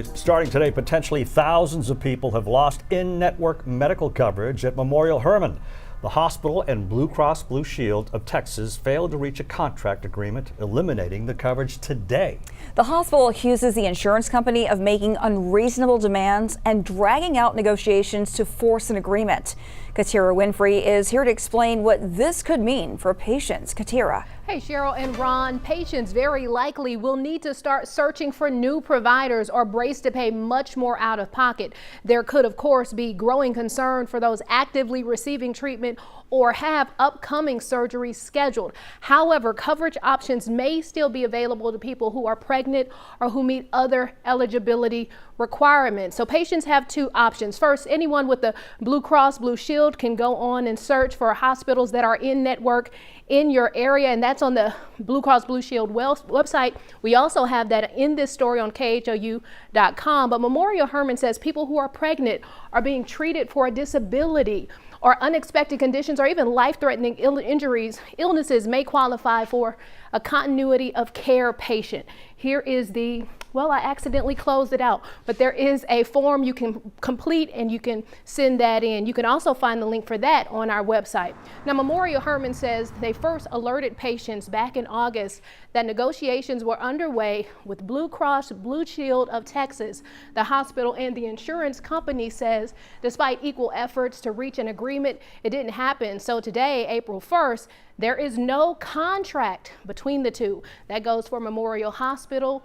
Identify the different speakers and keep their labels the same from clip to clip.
Speaker 1: Starting today, potentially thousands of people have lost in-network medical coverage at Memorial Hermann. The hospital and Blue Cross Blue Shield of Texas failed to reach a contract agreement, eliminating the coverage today.
Speaker 2: The hospital accuses the insurance company of making unreasonable demands and dragging out negotiations to force an agreement. Katira Winfrey is here to explain what this could mean for patients. Katira.
Speaker 3: Hey Cheryl and Ron, patients very likely will need to start searching for new providers or brace to pay much more out of pocket. There could, of course, be growing concern for those actively receiving treatment or have upcoming surgeries scheduled. However, coverage options may still be available to people who are pregnant or who meet other eligibility requirements. So patients have two options. First, anyone with the Blue Cross Blue Shield can go on and search for hospitals that are in network in your area, and that's on the Blue Cross Blue Shield website. We also have that in this story on KHOU.com. But Memorial Hermann says people who are pregnant are being treated for a disability or unexpected conditions or even life-threatening illnesses may qualify for a continuity of care patient. Here is the, well, I accidentally closed it out, but there is a form you can complete and you can send that in. You can also find the link for that on our website. Now, Memorial Hermann says they first alerted patients back in August that negotiations were underway with Blue Cross Blue Shield of Texas. The hospital and the insurance company says despite equal efforts to reach an agreement, it didn't happen. So today, April 1st, there is no contract between the two. That goes for Memorial Hospital,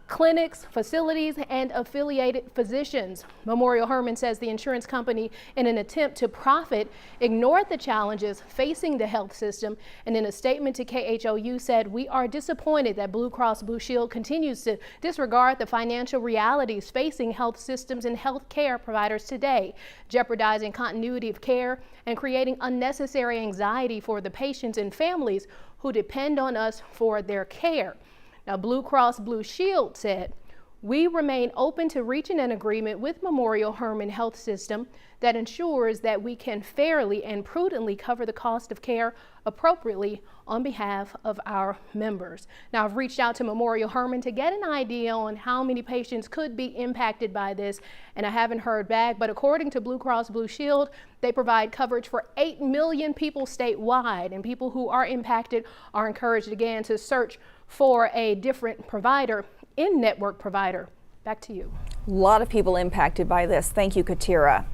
Speaker 3: clinics, facilities, and affiliated physicians. Memorial Hermann says the insurance company, in an attempt to profit, ignored the challenges facing the health system, and in a statement to KHOU said, "We are disappointed that Blue Cross Blue Shield continues to disregard the financial realities facing health systems and health care providers today, jeopardizing continuity of care and creating unnecessary anxiety for the patients and families who depend on us for their care." Now, Blue Cross Blue Shield said, "We remain open to reaching an agreement with Memorial Hermann Health System that ensures that we can fairly and prudently cover the cost of care appropriately on behalf of our members." Now, I've reached out to Memorial Hermann to get an idea on how many patients could be impacted by this, and I haven't heard back. But according to Blue Cross Blue Shield, they provide coverage for 8 million people statewide, and people who are impacted are encouraged again to search for a different provider, in-network provider. Back to you.
Speaker 2: A lot of people impacted by this. Thank you, Katira.